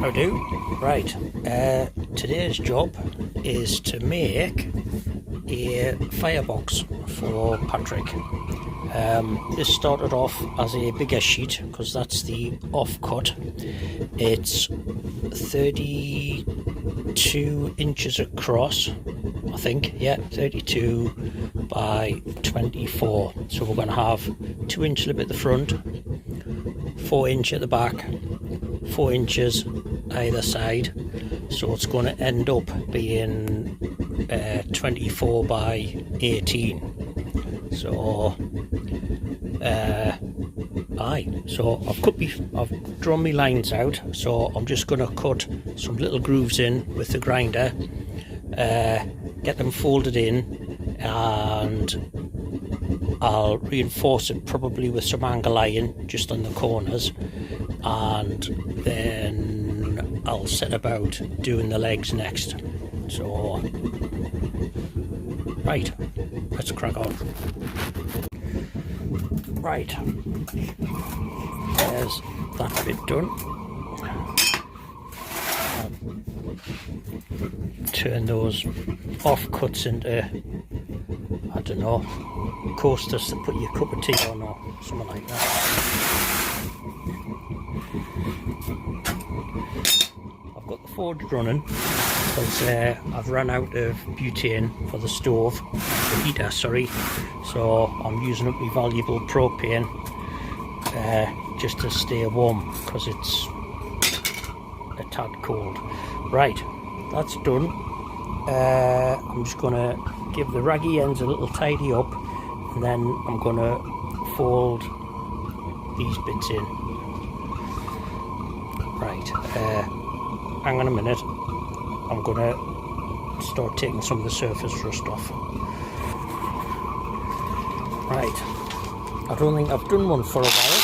How do? Right, today's job is to make a firebox for Patrick. This started off as a bigger sheet because that's the offcut. It's 32 inches across, I think, yeah, 32 by 24. So we're going to have 2 inch lip at the front, 4 inch at the back, 4 inches either side, so it's going to end up being 24 by 18. So so I've drawn my lines out, so I'm just going to cut some little grooves in with the grinder, get them folded in, and I'll reinforce it probably with some angle iron just on the corners, and then I'll set about doing the legs next. So right, let's crack on. Right, there's that bit done. Turn those offcuts into, I don't know, coasters to put your cup of tea on or something like that. I've got the forge running because I've run out of butane for the stove, the heater, sorry, so I'm using up my valuable propane just to stay warm because it's a tad cold. Right, that's done. I'm just going to give the raggy ends a little tidy up, and then I'm going to fold these bits in. Right, hang on a minute, I'm going to start taking some of the surface rust off. Right, I don't think I've done one for a while.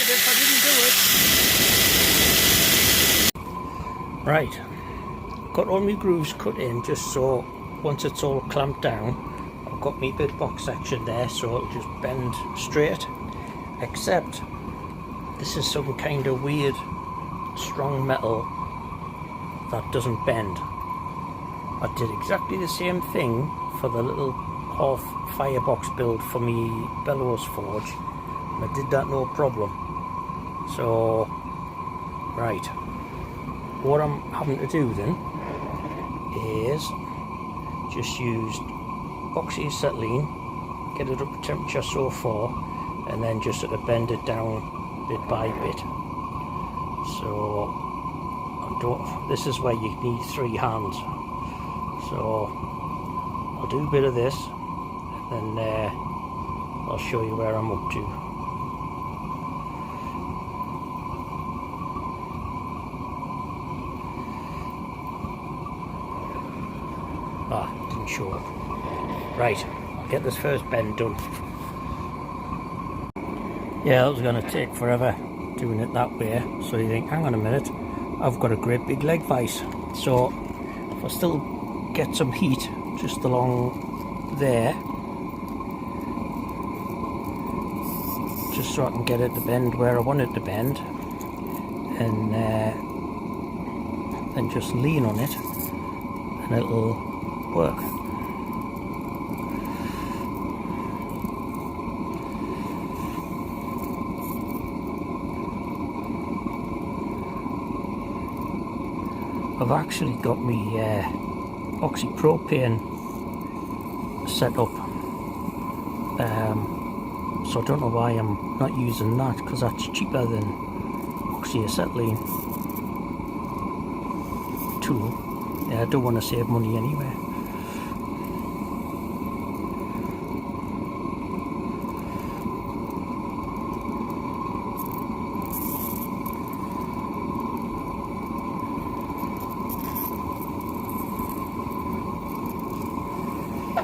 If I didn't do it. Right, got all my grooves cut in just so once it's all clamped down, I've got my bit box section there so it'll just bend straight, except this is some kind of weird strong metal that doesn't bend. I did exactly the same thing for the little half firebox build for me bellows forge. I did that no problem. So, right, what I'm having to do then is just use oxyacetylene, get it up to temperature so far, and then just sort of bend it down bit by bit. So, this is where you need 3 hands. So, I'll do a bit of this, and then I'll show you where I'm up to. Didn't show up. Right, I'll get this first bend done. Yeah, that was going to take forever doing it that way. So you think, hang on a minute, I've got a great big leg vise. So if I still get some heat just along there, just so I can get it to bend where I want it to bend, and then just lean on it and it'll work. I've actually got my oxypropane set up, so I don't know why I'm not using that, because that's cheaper than oxyacetylene tool. Yeah, I don't want to save money anyway.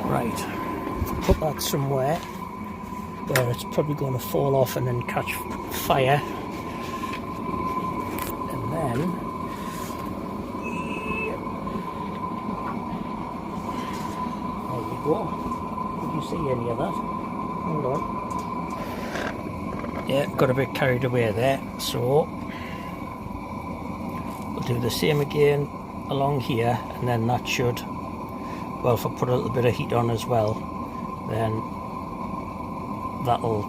Right, put that somewhere where it's probably going to fall off and then catch fire, and then there we go. Did you see any of that? Hold on. Yeah, got a bit carried away there, so we'll do the same again along here, and then that should, well, if I put a little bit of heat on as well, then that'll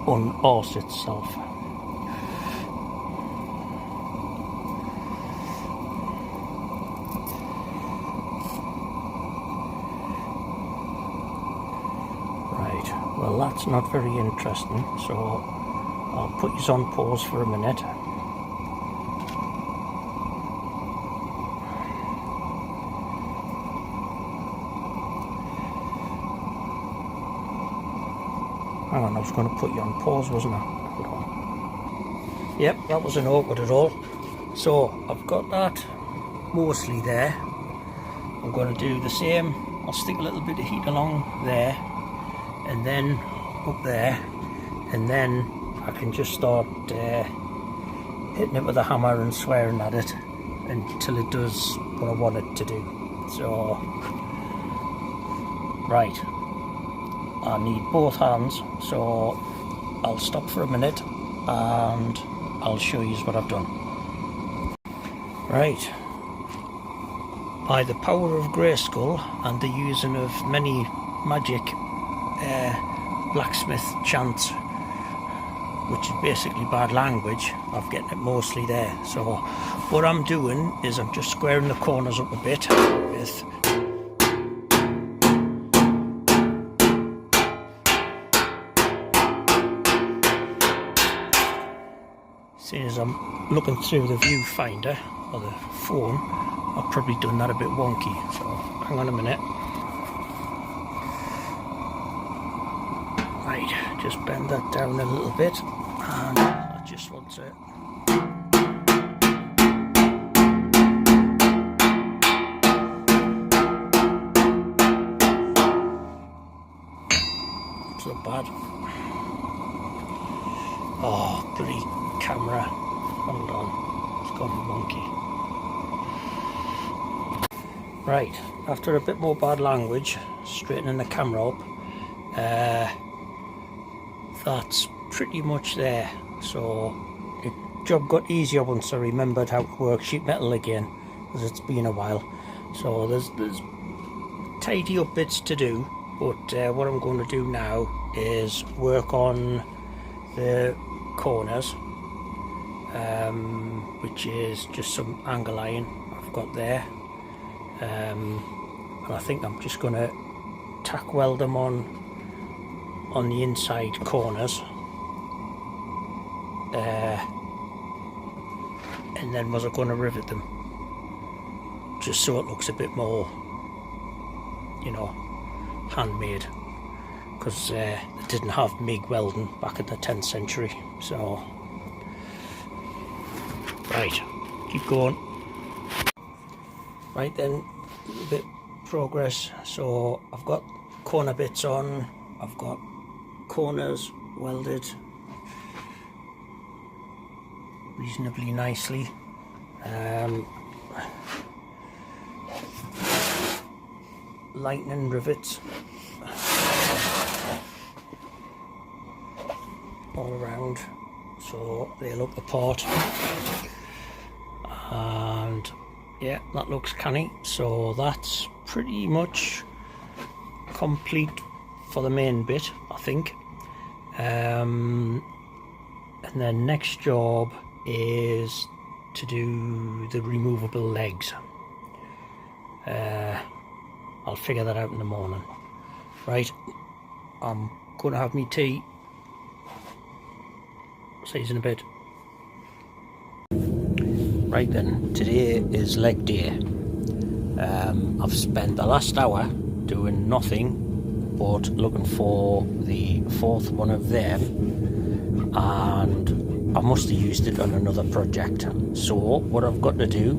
un-arse itself. Right, well, that's not very interesting, so I'll put you on pause for a minute. Hang on, I was going to put you on pause, wasn't I? Hold on. Yep, that wasn't awkward at all. So, I've got that mostly there. I'm going to do the same. I'll stick a little bit of heat along there, and then up there, and then I can just start hitting it with a hammer and swearing at it until it does what I want it to do. So, right. I need both hands, so I'll stop for a minute and I'll show you what I've done. Right, by the power of Grayskull and the using of many magic blacksmith chants, which is basically bad language, I'm getting it mostly there. So what I'm doing is I'm just squaring the corners up a bit with seeing as I'm looking through the viewfinder or the phone, I've probably done that a bit wonky, so hang on a minute. Right, just bend that down a little bit, and I just want to it's not bad. Oh, bloody camera. Hold on, it's gone wonky. Right, after a bit more bad language, straightening the camera up, that's pretty much there. So the job got easier once I remembered how to work sheet metal again, because it's been a while. So there's tidy up bits to do, but what I'm going to do now is work on the corners, which is just some angle iron I've got there, and I think I'm just going to tack weld them on the inside corners, and then was I going to rivet them just so it looks a bit more, you know, handmade, because they didn't have MIG welding back in the 10th century. So right, keep going. Right then, a little bit progress. So I've got corner bits on, I've got corners welded reasonably nicely. Lightning rivets all around, so they look the part, and yeah, that looks canny. So that's pretty much complete for the main bit, I think. And then next job is to do the removable legs. I'll figure that out in the morning. Right, I'm going to have me tea. See you in a bit. Right then, today is leg day. I've spent the last hour doing nothing but looking for the fourth one of them, and I must have used it on another project. So what I've got to do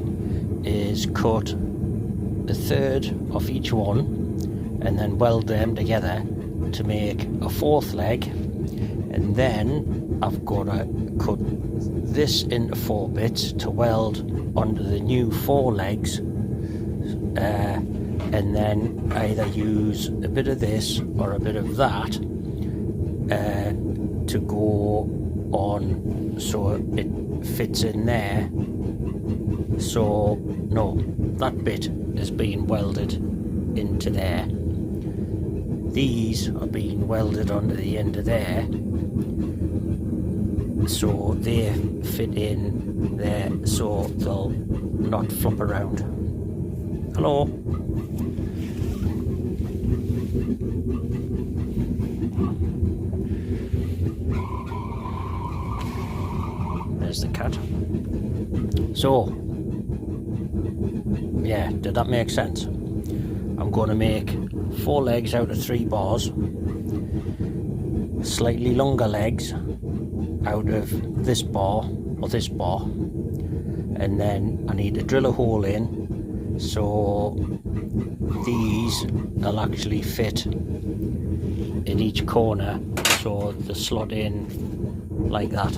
is cut the third of each one and then weld them together to make a fourth leg, and then I've got to cut this into 4 bits to weld onto the new 4 legs, and then either use a bit of this or a bit of that to go on so it fits in there. So no, that bit is being welded into there. These are being welded onto the end of there, so they fit in there so they'll not flop around. Hello. There's the cat. So yeah, did that make sense? I'm going to make 4 legs out of 3 bars, slightly longer legs out of this bar or this bar, and then I need to drill a hole in so these will actually fit in each corner, so they slot in like that.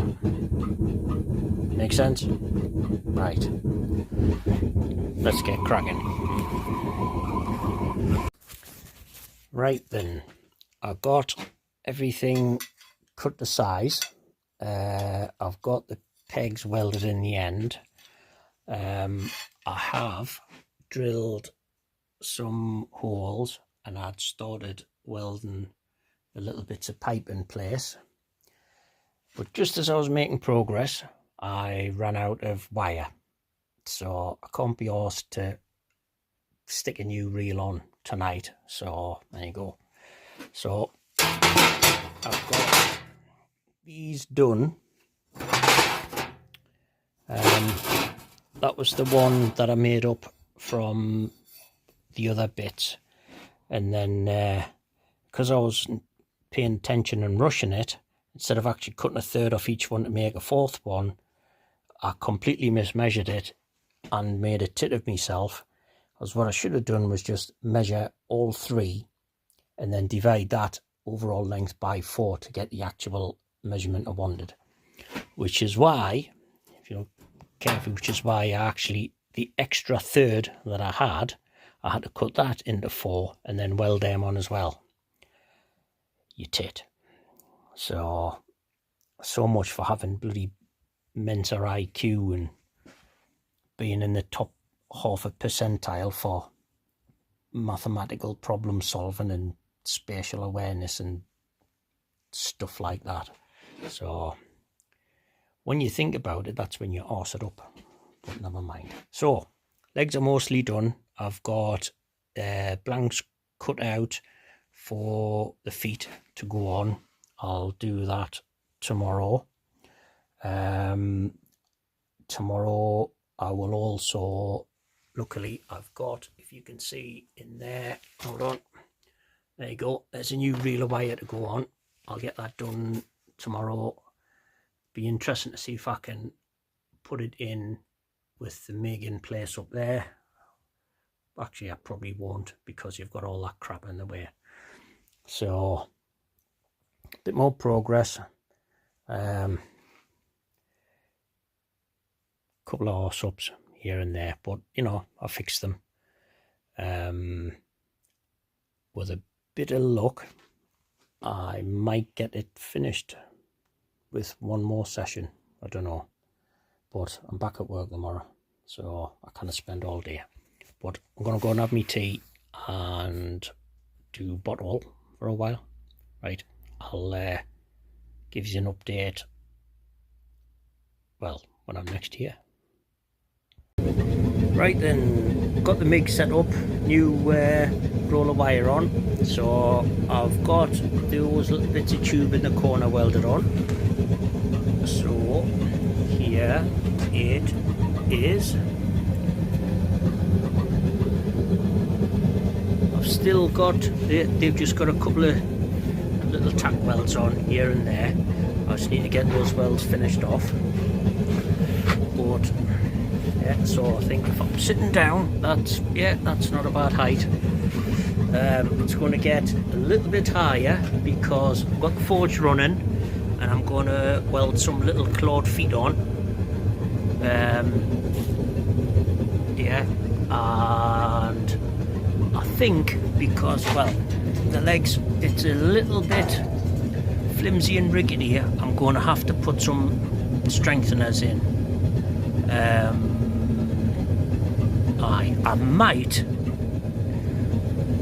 Make sense? Right, let's get cracking. Right then, I've got everything cut to size. I've got the pegs welded in the end. I have drilled some holes and I'd started welding the little bits of pipe in place. But just as I was making progress, I ran out of wire. So I can't be arsed to stick a new reel on tonight. So there you go. So I've got these done. That was the one that I made up from the other bits, and then because I was paying attention and rushing it, instead of actually cutting a third off each one to make a fourth one, I completely mismeasured it and made a tit of myself. Because what I should have done was just measure all 3 and then divide that overall length by 4 to get the actual measurement I wanted. Which is why, if you're careful, which is why the extra third that I had to cut that into 4 and then weld them on as well. You tit. So much for having bloody Mensa IQ and being in the top half a percentile for mathematical problem solving and spatial awareness and stuff like that. So when you think about it, that's when you arse it up, but never mind. So legs are mostly done. I've got blanks cut out for the feet to go on. I'll do that tomorrow. Tomorrow I will also, luckily I've got, if you can see in there, hold on, there you go, there's a new reel of wire to go on. I'll get that done tomorrow. Be interesting to see if I can put it in with the MIG in place up there. Actually I probably won't, because you've got all that crap in the way. So a bit more progress. Couple of horse ups here and there, but you know, I fixed them. With a bit of luck, I might get it finished with one more session. I don't know, but I'm back at work tomorrow, so I kind of spend all day. But I'm gonna go and have my tea and do bottle for a while. Right, I'll give you an update, well, when I'm next here. Right then, got the MIG set up, new roller wire on. So I've got those little bits of tube in the corner welded on. So here it is. I've still got, they've just got a couple of little tack welds on here and there. I just need to get those welds finished off. But yeah, so I think if I'm sitting down, that's not a bad height. It's going to get a little bit higher because I've got the forge running and I'm going to weld some little clawed feet on. Yeah, and I think because, well, the legs, it's a little bit flimsy and rickety, I'm going to have to put some strengtheners in. I might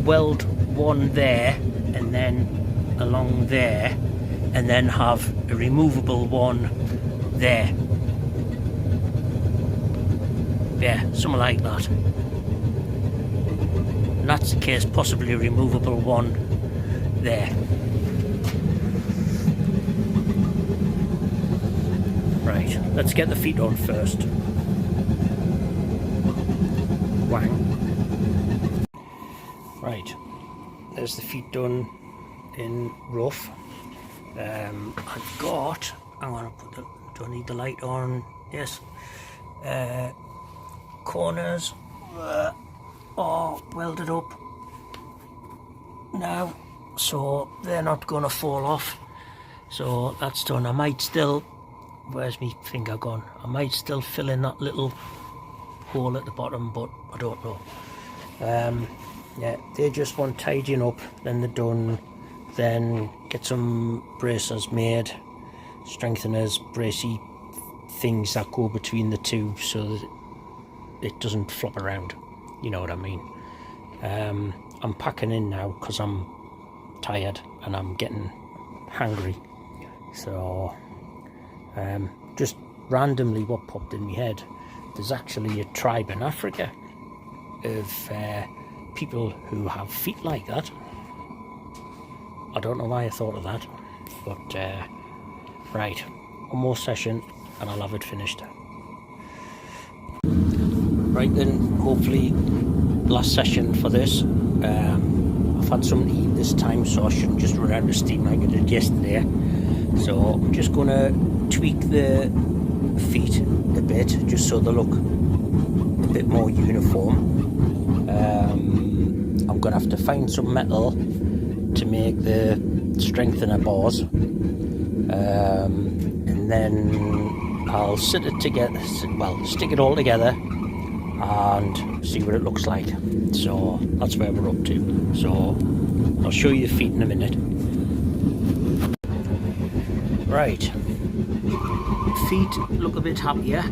weld one there and then along there and then have a removable one there. Yeah, something like that. And that's the case, possibly a removable one there. Right, let's get the feet on first. Wang. Right, there's the feet done in rough. I've got, I'm gonna put the, do I need the light on? Yes. Corners are welded up now, so they're not gonna fall off. So that's done. I might still, where's my finger gone? I might still fill in that little hole at the bottom, but I don't know. Yeah, they just want tidying up, then they're done. Then get some bracers made, strengtheners, bracey things that go between the two so that it doesn't flop around, you know what I mean. I'm packing in now because I'm tired and I'm getting hungry. So just randomly what popped in my head, there's actually a tribe in Africa of people who have feet like that. I don't know why I thought of that, but right, one more session and I'll have it finished. Right then, hopefully last session for this. I've had something to eat this time, so I shouldn't just run out of steam like I did yesterday. So I'm just going to tweak the feet a bit, just so they look a bit more uniform. I'm going to have to find some metal to make the strengthener bars, and then I'll sit it together, well, stick it all together and see what it looks like. So that's where we're up to. So I'll show you the feet in a minute. Right, feet look a bit happier,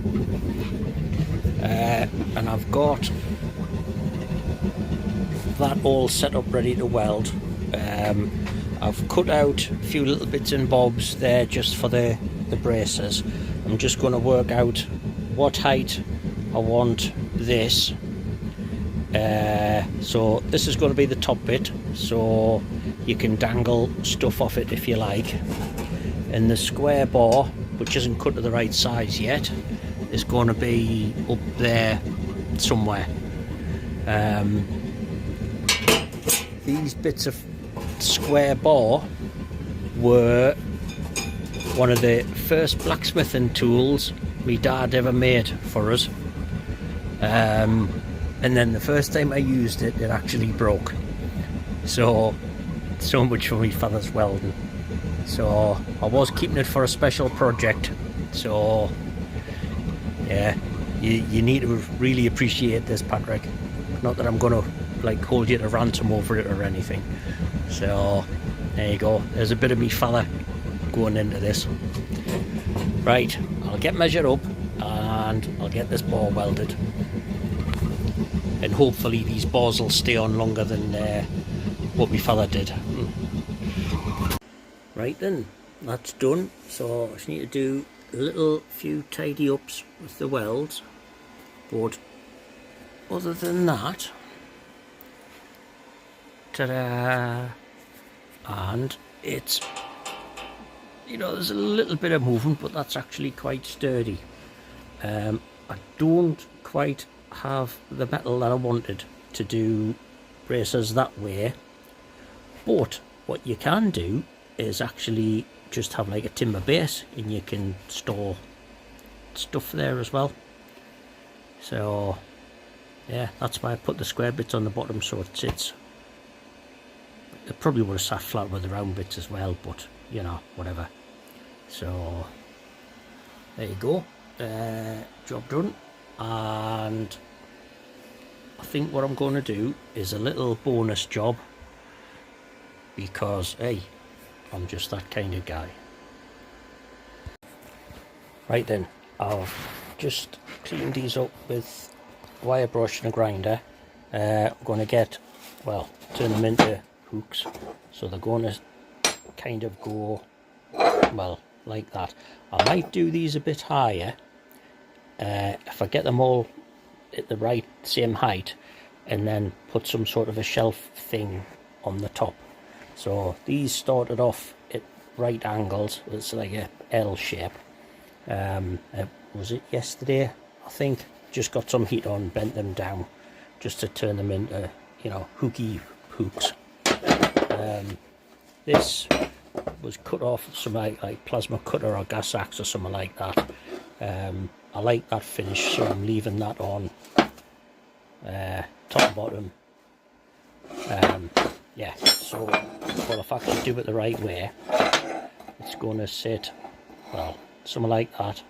and I've got that all set up ready to weld. I've cut out a few little bits and bobs there just for the braces. I'm just going to work out what height I want this. So this is going to be the top bit, so you can dangle stuff off it if you like. And the square bar, which isn't cut to the right size yet, is going to be up there somewhere. These bits of square bar were one of the first blacksmithing tools my dad ever made for us, and then the first time I used it, it actually broke. So much for my father's welding. So I was keeping it for a special project. So yeah, you need to really appreciate this, Patrick. Not that I'm gonna like hold you to ransom over it or anything. So there you go, there's a bit of me father going into this. Right, I'll get measured up and I'll get this bar welded, and hopefully these bars will stay on longer than what my father did. Right then, that's done. So I just need to do a little few tidy ups with the welds, but other than that, ta-da! And it's, you know, there's a little bit of movement, but that's actually quite sturdy. I don't quite have the metal that I wanted to do braces that way, but what you can do is actually just have like a timber base and you can store stuff there as well. So yeah, that's why I put the square bits on the bottom so it sits it probably would have sat flat with the round bits as well, but you know, whatever. So there you go, job done. And I think what I'm going to do is a little bonus job, because hey, I'm just that kind of guy. Right then, I've just cleaned these up with wire brush and a grinder. I'm going to get, well, turn them into hooks, so they're going to kind of go, well, like that. I might do these a bit higher if I get them all at the right same height, and then put some sort of a shelf thing on the top. So these started off at right angles, it's like a L shape. Was it yesterday, I think? Just got some heat on, bent them down just to turn them into, you know, hooky hooks. This was cut off some like plasma cutter or gas axe or something like that. I like that finish, so I'm leaving that on, top and bottom. Yeah, so, well, if I can do it the right way, it's going to sit, well, something like that.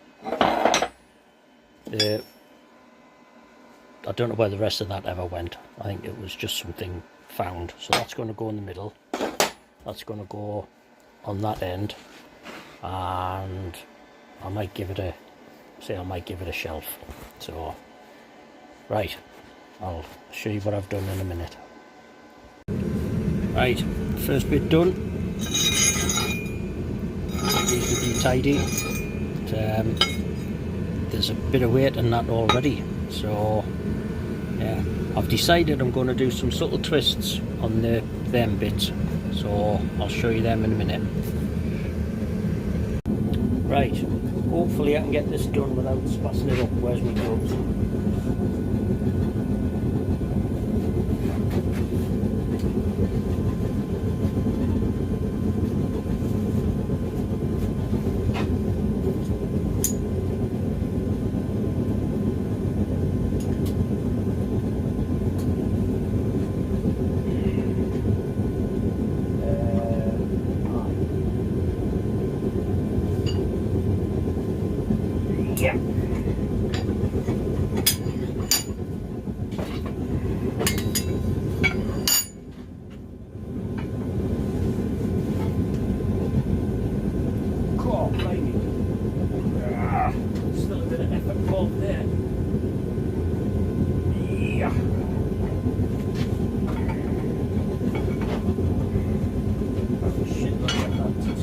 I don't know where the rest of that ever went. I think it was just something found. So that's going to go in the middle. That's going to go on that end, and I might give it a shelf. So right, I'll show you what I've done in a minute. Right, first bit done. Reasonably tidy. But, there's a bit of weight in that already, so yeah, I've decided I'm going to do some subtle twists on them bits, so I'll show you them in a minute. Right, hopefully I can get this done without spicing it up. Where's my gloves? Yeah. Cool, maybe. Still a bit of effort involved there. Yeah. Oh shit, look at that too.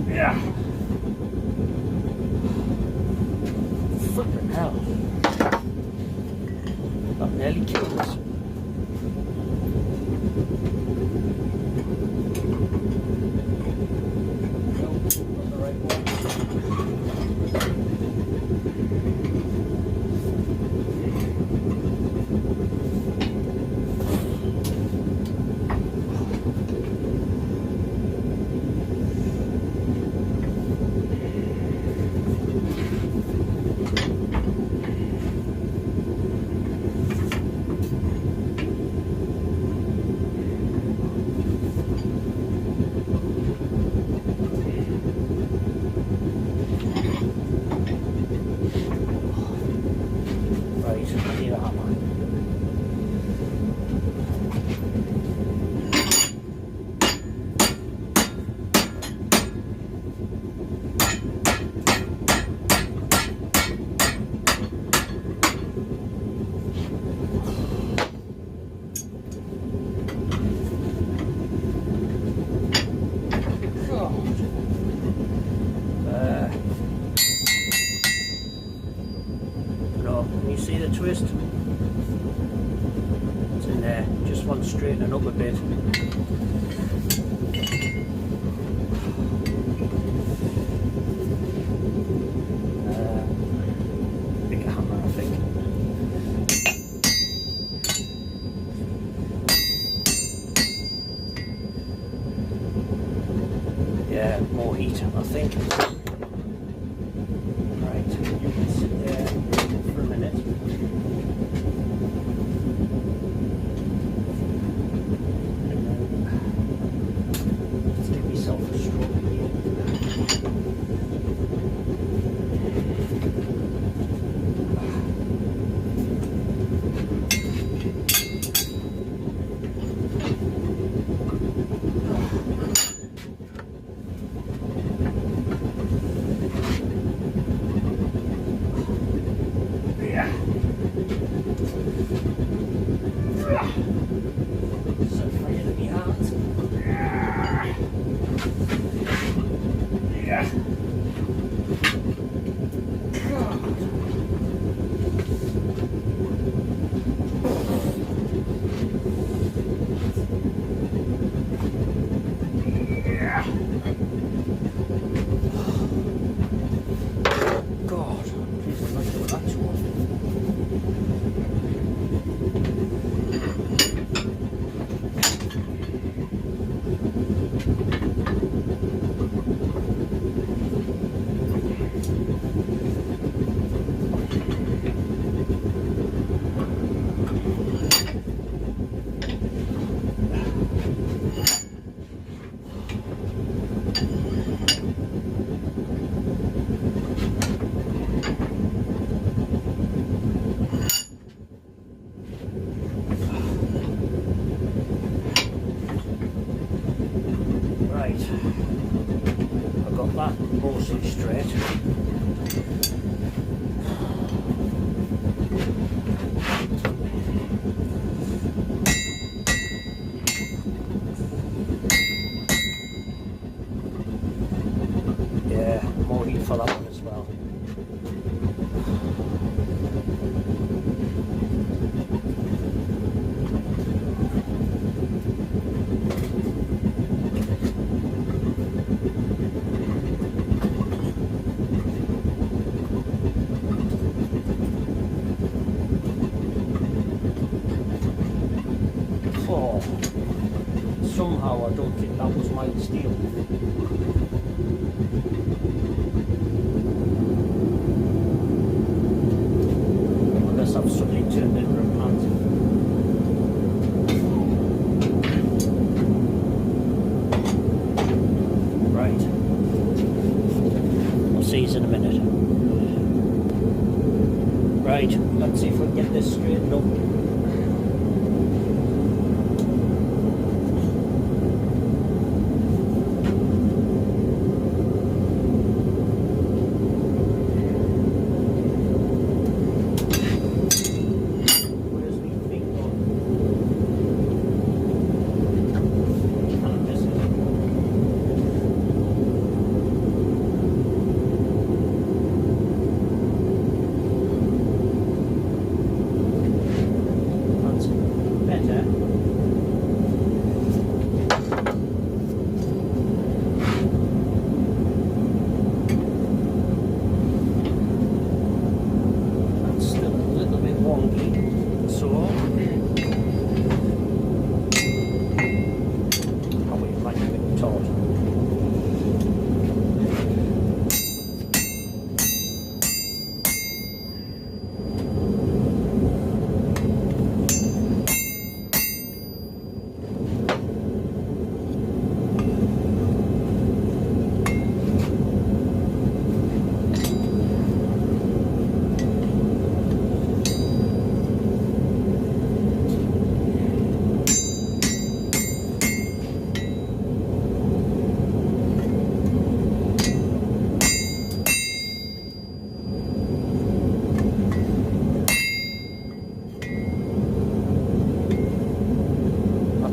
Yeah. Flipping hell. That nearly killed us. Nope, not the right one. twist. It's in there, just want straightening up a bit. Bigger hammer, I think. Yeah, more heat, I think. Right, you can sit there for a minute. And then just give myself a stroke here. So fire in my hands. Yeah. God, please don't like doing that too often. Right, I've got that mostly straight. Yeah, more heat for that one as well. Oh, somehow I don't think that was mild steel. Unless I've suddenly turned it into a plant. Right. I'll see you in a minute. Right, let's see if we can get this straightened up.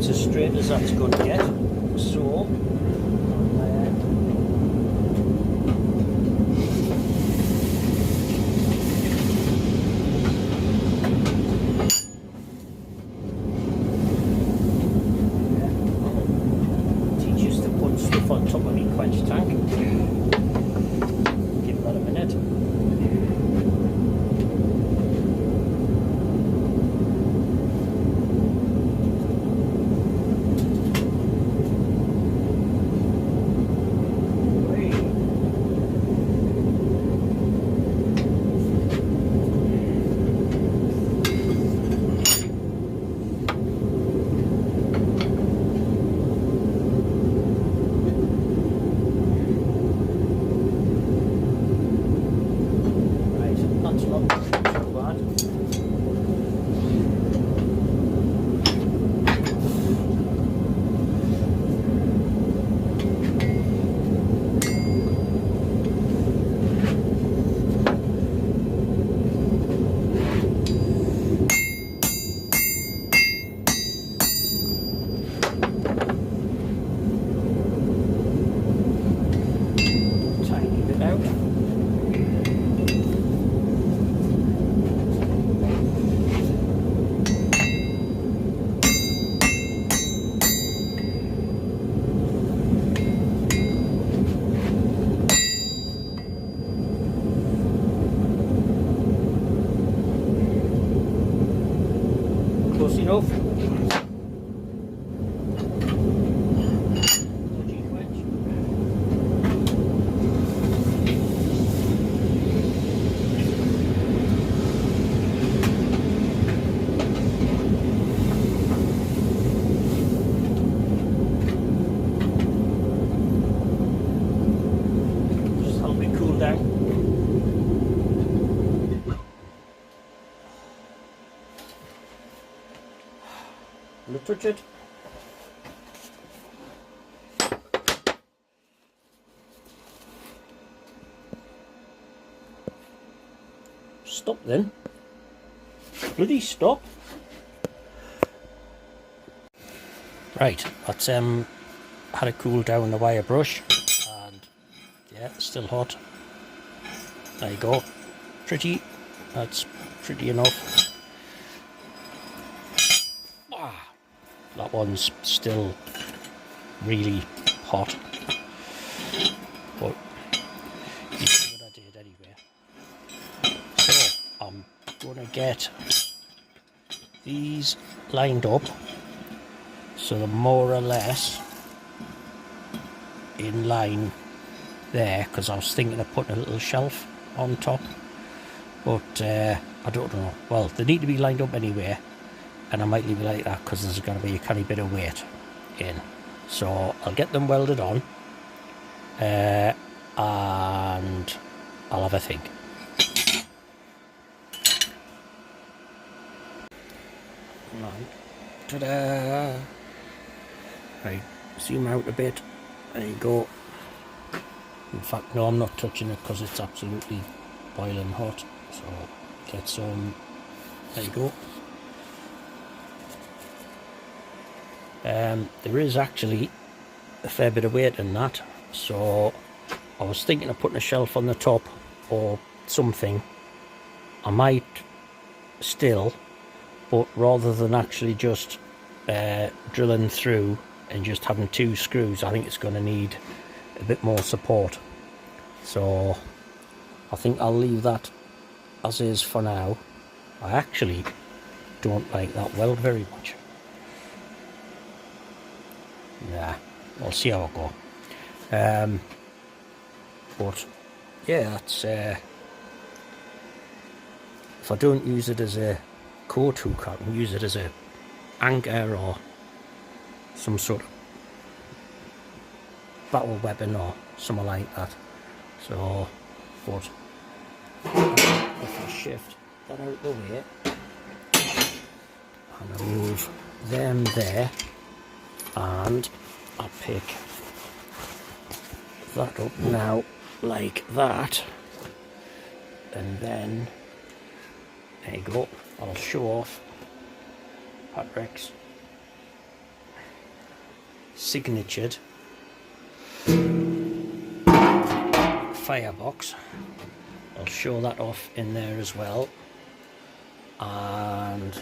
As straight as that's going to get. So enough. Touch it. Stop then. Bloody stop. Right, that's had it cool down the wire brush, and yeah, it's still hot. There you go. That's pretty enough. That one's still really hot, but you see what I did anyway. So I'm gonna get these lined up so they're more or less in line there, because I was thinking of putting a little shelf on top, but I don't know. Well, they need to be lined up anyway. And I might leave it like that because there's going to be a tiny bit of weight in. So I'll get them welded on and I'll have a think. Right. Ta-da! Right, zoom out a bit. There you go. In fact, no, I'm not touching it because it's absolutely boiling hot. So get some. There you go. There is actually a fair bit of weight in that, so I was thinking of putting a shelf on the top or something. I might still, but rather than actually just drilling through and just having 2 screws, I think it's going to need a bit more support. So I think I'll leave that as is for now. I actually don't like that weld very much. Nah, we'll see how it go. But yeah, that's if I don't use it as a coat hook, I can use it as a anchor or some sort of battle weapon or something like that. So, but if I shift that out of the way and I move them there, and I'll pick that up now like that, and then there you go. I'll show off Patrick's signatured firebox. I'll show that off in there as well. And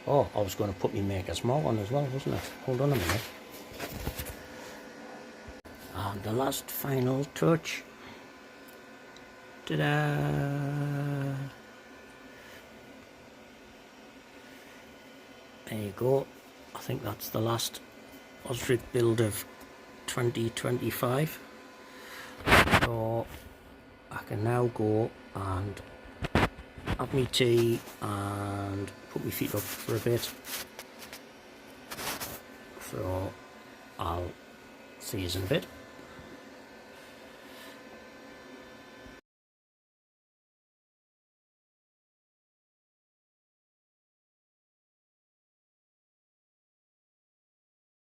oh, I was going to put my Maker's Mark on as well, wasn't it? Hold on a minute. And the last final touch. Ta-da! There you go. I think that's the last Osric build of 2025. So I can now go and have me tea and put my feet up for a bit. So I'll see you in a bit.